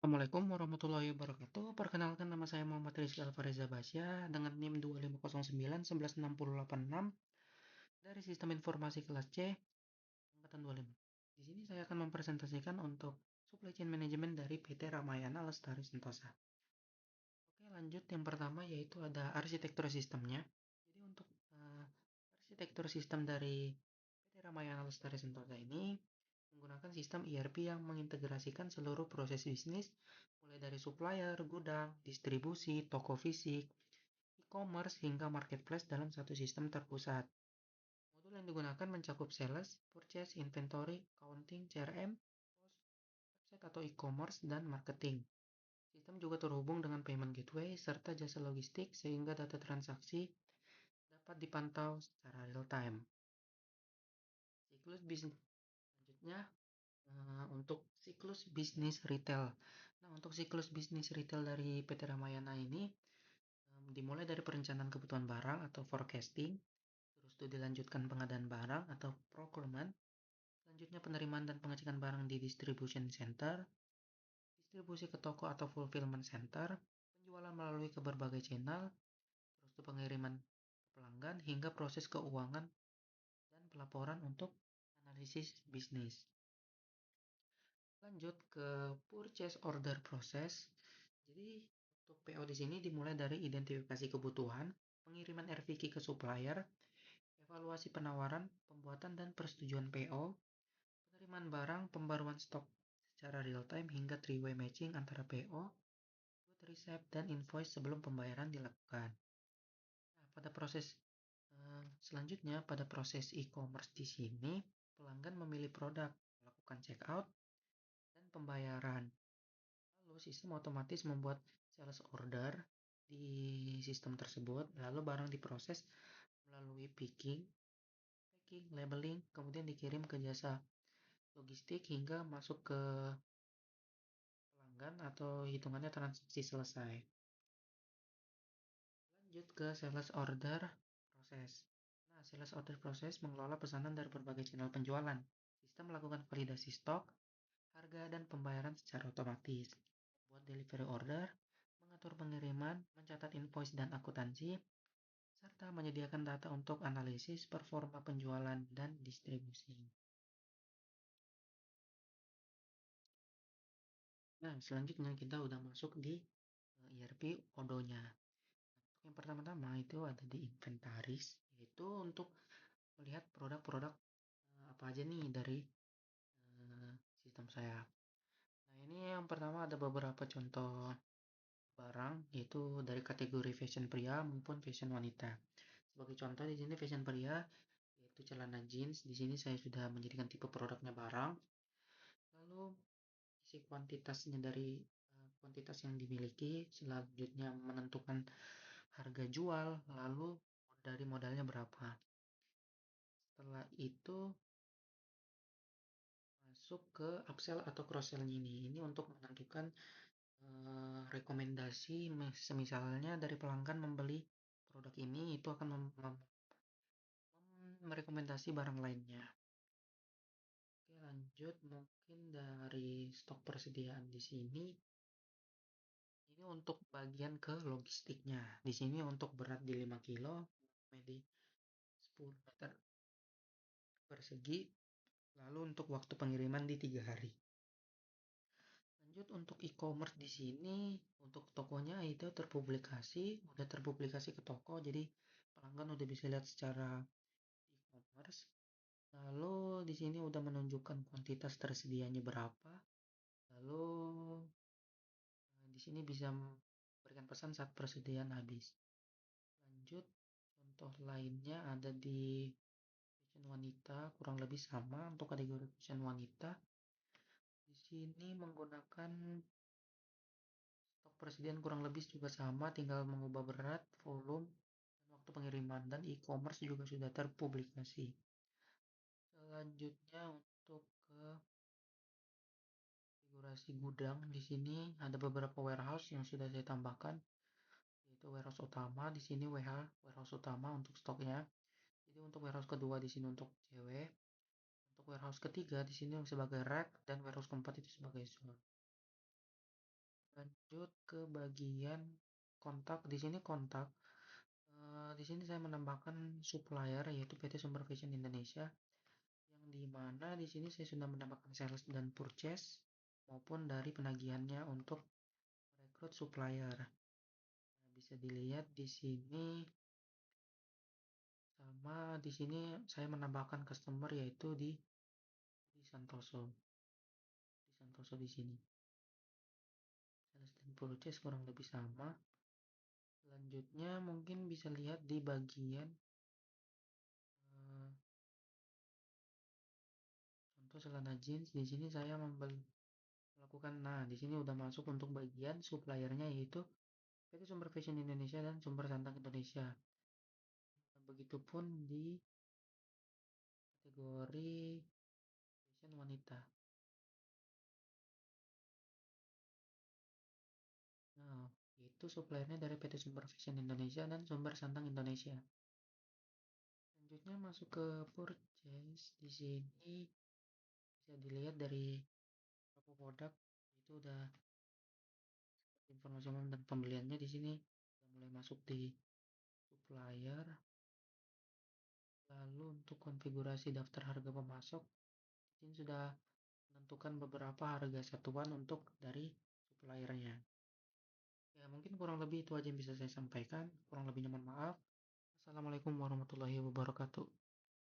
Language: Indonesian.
Assalamualaikum warahmatullahi wabarakatuh. Perkenalkan nama saya Muhammad Rizky Alfareza Basya dengan NIM 250919166 dari Sistem Informasi Kelas C angkatan 25. Di sini saya akan mempresentasikan untuk Supply Chain Management dari PT Ramayana Lestari Sentosa. Oke, lanjut yang pertama yaitu ada arsitektur sistemnya. Jadi untuk arsitektur sistem dari PT Ramayana Lestari Sentosa ini menggunakan sistem ERP yang mengintegrasikan seluruh proses bisnis mulai dari supplier, gudang, distribusi, toko fisik, e-commerce hingga marketplace dalam satu sistem terpusat. Modul yang digunakan mencakup sales, purchase, inventory, accounting, CRM, website atau e-commerce, dan marketing. Sistem juga terhubung dengan payment gateway serta jasa logistik sehingga data transaksi dapat dipantau secara real time. Siklus bisnis selanjutnya untuk siklus bisnis retail. Nah, untuk siklus bisnis retail dari PT Ramayana ini dimulai dari perencanaan kebutuhan barang atau forecasting, terus itu dilanjutkan pengadaan barang atau procurement, selanjutnya penerimaan dan pengecekan barang di distribution center, distribusi ke toko atau fulfillment center, penjualan melalui ke berbagai channel, terus itu pengiriman ke pelanggan hingga proses keuangan dan pelaporan untuk analisis bisnis. Lanjut ke purchase order process. Jadi untuk PO di sini dimulai dari identifikasi kebutuhan, pengiriman RFQ ke supplier, evaluasi penawaran, pembuatan dan persetujuan PO, penerimaan barang, pembaruan stok secara real time hingga three-way matching antara PO, good receipt dan invoice sebelum pembayaran dilakukan. Nah, selanjutnya pada proses e-commerce di sini, pelanggan memilih produk, melakukan checkout dan pembayaran. Lalu sistem otomatis membuat sales order di sistem tersebut, lalu barang diproses melalui packing, labeling, kemudian dikirim ke jasa logistik hingga masuk ke pelanggan atau hitungannya transaksi selesai. Lanjut ke sales order proses. Nah, sales order proses mengelola pesanan dari berbagai channel penjualan. Sistem melakukan validasi stok, harga, dan pembayaran secara otomatis. Membuat delivery order, mengatur pengiriman, mencatat invoice dan akuntansi, serta menyediakan data untuk analisis performa penjualan dan distribusi. Nah, selanjutnya kita udah masuk di ERP Odo-nya. Untuk yang pertama-tama itu ada di inventaris, yaitu untuk melihat produk-produk apa aja nih dari sistem saya. Nah, ini yang pertama ada beberapa contoh barang, yaitu dari kategori fashion pria maupun fashion wanita. Sebagai contoh di sini fashion pria yaitu celana jeans. Di sini saya sudah menjadikan tipe produknya barang. Lalu isi kuantitasnya dari kuantitas yang dimiliki, selanjutnya menentukan harga jual, lalu dari modalnya berapa. Setelah itu masuk ke upsell atau cross sell ini. Ini untuk menentukan rekomendasi, semisalnya dari pelanggan membeli produk ini, itu akan merekomendasi barang lainnya. Oke, lanjut mungkin dari stok persediaan di sini. Ini untuk bagian ke logistiknya. Di sini untuk berat di 5 kilo, di 10 meter persegi, lalu untuk waktu pengiriman di 3 hari. Lanjut untuk e-commerce di sini, untuk tokonya itu udah terpublikasi ke toko, jadi pelanggan udah bisa lihat secara e-commerce. Lalu di sini udah menunjukkan kuantitas tersedianya berapa. Lalu di sini bisa memberikan pesan saat persediaan habis. Lanjut, contoh lainnya ada di fashion wanita, kurang lebih sama untuk kategori fashion wanita. Di sini menggunakan stok persediaan kurang lebih juga sama, tinggal mengubah berat, volume, dan waktu pengiriman, dan e-commerce juga sudah terpublikasi. Selanjutnya untuk ke konfigurasi gudang, di sini ada beberapa warehouse yang sudah saya tambahkan, yaitu warehouse utama. Di sini warehouse utama untuk stoknya. Jadi untuk warehouse kedua di sini untuk cewek, untuk warehouse ketiga di sini sebagai rack, dan warehouse keempat itu sebagai store. Lanjut ke bagian kontak. Di sini kontak. Di sini saya menambahkan supplier yaitu PT Sumber Fashion Indonesia, yang di mana di sini saya sudah menambahkan sales dan purchase maupun dari penagihannya untuk rekrut supplier. Nah, bisa dilihat di sini, sama di sini saya menambahkan customer yaitu di Santoso. Di Santoso di sini. Sales dan purchase kurang lebih sama. Selanjutnya mungkin bisa lihat di bagian contoh celana jeans. Di sini saya melakukan, nah di sini udah masuk untuk bagian suppliernya yaitu PT Sumber Fashion Indonesia dan Sumber Santang Indonesia. Begitupun di kategori fashion wanita. Nah, itu suppliernya dari PT Sumber Fashion Indonesia dan Sumber Santang Indonesia. Selanjutnya masuk ke purchase. Di sini bisa dilihat dari beberapa produk itu udah informasi umum dan pembeliannya di sini sudah mulai masuk di supplier. Lalu untuk konfigurasi daftar harga pemasok, di sini sudah menentukan beberapa harga satuan untuk dari suppliernya. Ya, mungkin kurang lebih itu aja yang bisa saya sampaikan. Kurang lebihnya mohon maaf. Assalamualaikum warahmatullahi wabarakatuh.